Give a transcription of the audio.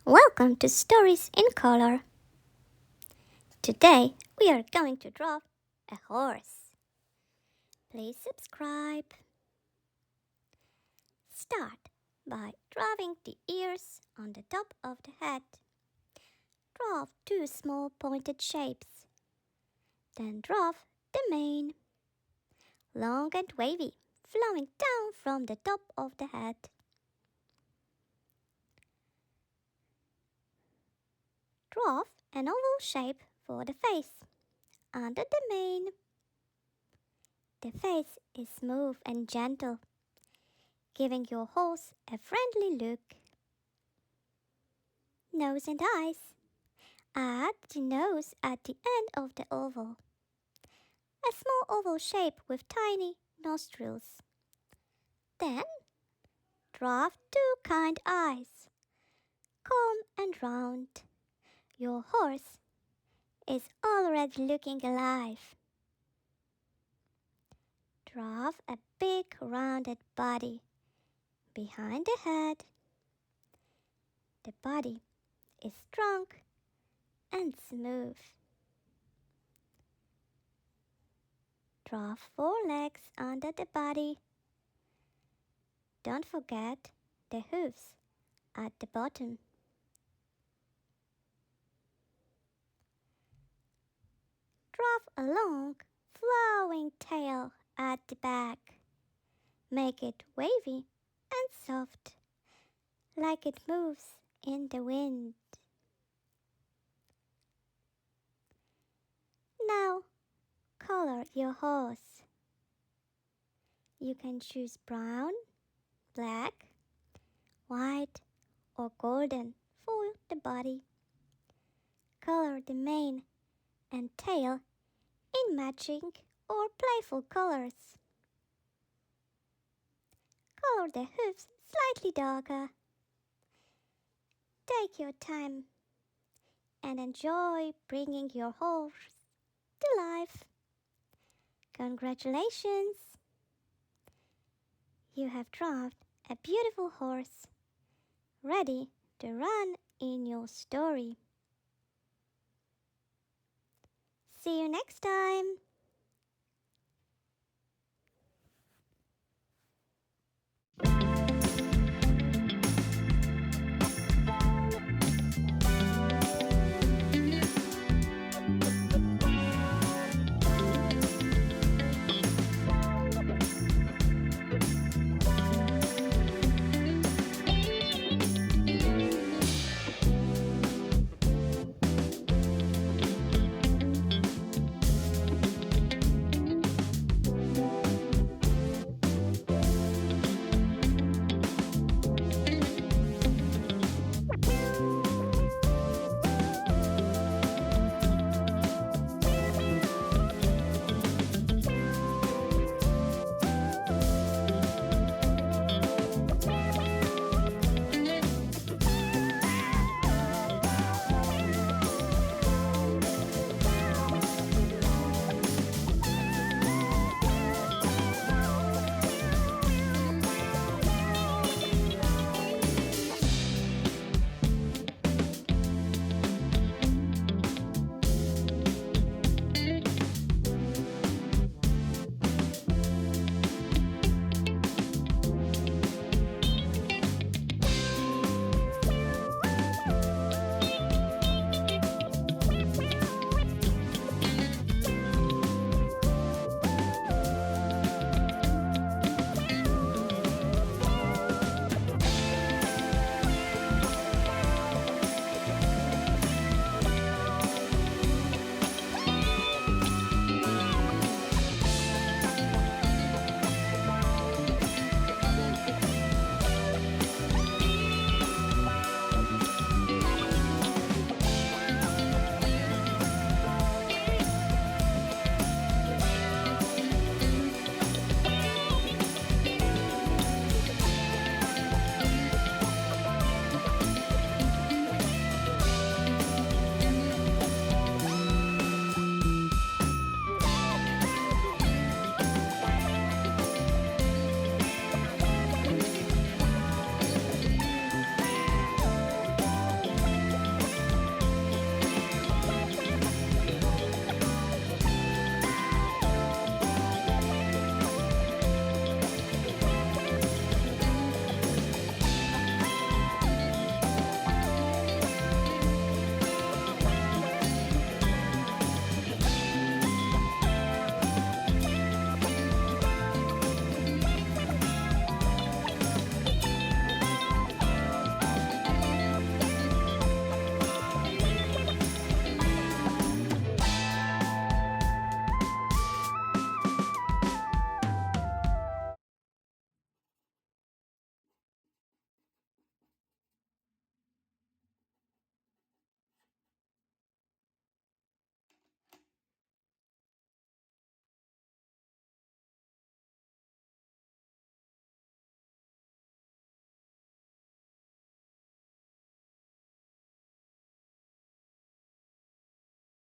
Welcome to Stories in Color. Today we are going to draw a horse. Please subscribe. Start by drawing the ears on the top of the head. Draw two small pointed shapes. Then draw the mane, long and wavy, flowing down from the top of the head. Draw an oval shape for the face under the mane. The face is smooth and gentle, giving your horse a friendly look. Nose and eyes. Add the nose at the end of the oval. A small oval shape with tiny nostrils. Then, draw two kind eyes, calm and round. Your horse is already looking alive. Draw a big rounded body behind the head. The body is strong and smooth. Draw four legs under the body. Don't forget the hooves at the bottom. Draw a long, flowing tail at the back. Make it wavy and soft, like it moves in the wind. Now, color your horse. You can choose brown, black, white, or golden for the body. Color the mane and tail in matching or playful colors. Color the hooves slightly darker. Take your time and enjoy bringing your horse to life. Congratulations! You have drawn a beautiful horse, ready to run in your story. See you next time!